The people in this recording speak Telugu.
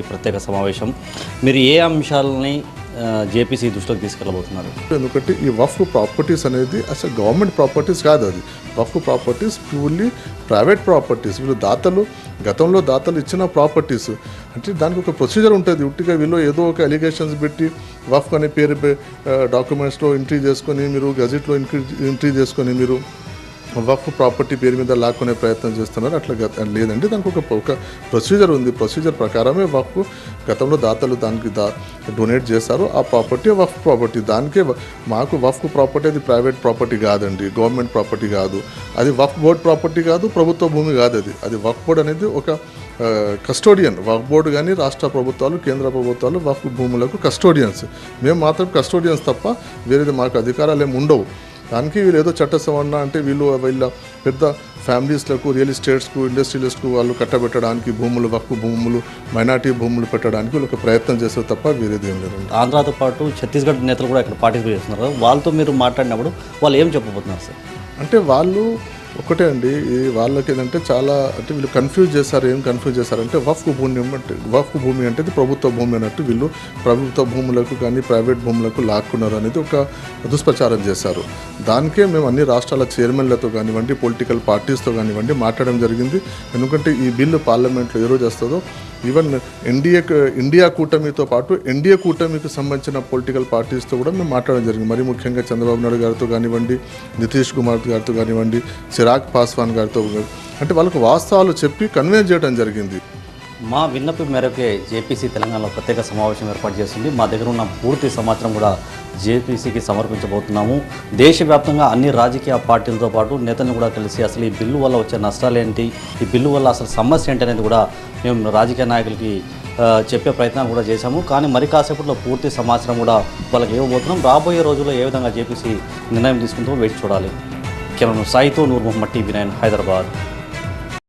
ఈ ప్రత్యేక సమావేశం మీరు ఏ అంశాలని జేపీసీ దృష్టిలోకి తీసుకెళ్ళబోతున్నారు? ఎందుకంటే ఈ వఫ్ ప్రాపర్టీస్ అనేది అసలు గవర్నమెంట్ ప్రాపర్టీస్ కాదు. అది Waqf properties purely private properties. వీళ్ళు గతంలో దాతలు ఇచ్చిన ప్రాపర్టీస్. అంటే దానికి ఒక ప్రొసీజర్ ఉంటుంది. ఉట్టిగా వీళ్ళు ఏదో ఒక అలిగేషన్స్ పెట్టి వఫ్ అనే పేరు డాక్యుమెంట్స్లో ఎంట్రీ చేసుకొని మీరు గజెట్లో ఎంట్రీ చేసుకొని మీరు వఫ్ ప్రాపర్టీ పేరు మీద లాక్కునే ప్రయత్నం చేస్తున్నారు. అట్లా లేదండి. దానికి ఒక ప్రొసీజర్ ఉంది. ప్రొసీజర్ ప్రకారమే వఫ్ గతంలో దాతలు దానికి డొనేట్ చేశారు. ఆ ప్రాపర్టీ వఫ్ ప్రాపర్టీ. దానికే మాకు వఫ్ ప్రాపర్టీ అది ప్రైవేట్ ప్రాపర్టీ కాదండి, గవర్నమెంట్ ప్రాపర్టీ కాదు, అది వఫ్ బోర్డ్ ప్రాపర్టీ కాదు, ప్రభుత్వ భూమి కాదు. అది వఫ్ బోర్డ్ అనేది ఒక కస్టోడియన్. వఫ్ బోర్డు కానీ రాష్ట్ర ప్రభుత్వాలు, కేంద్ర ప్రభుత్వాలు వఫ్ భూములకు కస్టోడియన్స్. మేము మాత్రం కస్టోడియన్స్ తప్ప వేరేది మాకు అధికారాలు ఏమి ఉండవు. దానికి వీళ్ళు ఏదో చట్ట సవరణ అంటే వీళ్ళ పెద్ద ఫ్యామిలీస్లకు, రియల్ ఎస్టేట్స్కు, ఇండస్ట్రియలిస్ట్కు వాళ్ళు కట్టబెట్టడానికి భూములు, వక్ఫ్ భూములు, మైనార్టీ భూములు పెట్టడానికి వీళ్ళు ఒక ప్రయత్నం చేస్తారు తప్ప వేరేది ఏం లేదండి. ఆంధ్రాతో పాటు ఛత్తీస్గఢ్ నేతలు కూడా ఇక్కడ పార్టిసిపేట్ చేస్తున్నారు. వాళ్ళతో మీరు మాట్లాడినప్పుడు వాళ్ళు ఏం చెప్పబోతున్నారు సార్? అంటే వాళ్ళు ఒకటే అండి, వాళ్ళకి ఏంటంటే చాలా అంటే వీళ్ళు కన్ఫ్యూజ్ చేశారు. ఏం కన్ఫ్యూజ్ చేశారంటే వఫ్ భూమి అంటే ఇది ప్రభుత్వ భూమి అన్నట్టు వీళ్ళు ప్రభుత్వ భూములకు కానీ ప్రైవేట్ భూములకు లాక్కున్నారు అనేది ఒక దుష్ప్రచారం చేశారు. దానికే మేము అన్ని రాష్ట్రాల చైర్మన్లతో కానివ్వండి, పొలిటికల్ పార్టీస్తో కానివ్వండి మాట్లాడడం జరిగింది. ఎందుకంటే ఈ బిల్లు పార్లమెంట్లో ఏ రోజు వస్తుందో ఈవెన్ ఇండియా కూటమితో పాటు ఎన్డీఏ కూటమికి సంబంధించిన పొలిటికల్ పార్టీస్తో కూడా మేము మాట్లాడడం జరిగింది. మరి ముఖ్యంగా చంద్రబాబు నాయుడు గారితో కానివ్వండి, నితీష్ కుమార్ గారితో కానివ్వండి, చిరాగ్ పాస్వాన్ గారితో, అంటే వాళ్ళకు వాస్తవాలు చెప్పి కన్వే చేయడం జరిగింది. మా విన్నపం మేరకే జేపీసీ తెలంగాణలో ప్రత్యేక సమావేశం ఏర్పాటు చేస్తుంది. మా దగ్గర ఉన్న పూర్తి సమాచారం కూడా జేపీసీకి సమర్పించబోతున్నాము. దేశవ్యాప్తంగా అన్ని రాజకీయ పార్టీలతో పాటు నేతలను కూడా కలిసి అసలు ఈ బిల్లు వల్ల వచ్చే నష్టాలు ఏంటి, ఈ బిల్లు వల్ల అసలు సమస్య ఏంటి అనేది కూడా మేము రాజకీయ నాయకులకి చెప్పే ప్రయత్నం కూడా చేశాము. కానీ మరి కాసేపట్లో పూర్తి సమాచారం కూడా వాళ్ళకి ఇవ్వబోతున్నాం. రాబోయే రోజుల్లో ఏ విధంగా జేపీసీ నిర్ణయం తీసుకుంటూ వేచి చూడాలి. కెమెరా సాయితో నూర్ మొహమ్మద్, టీవీ 9 హైదరాబాద్.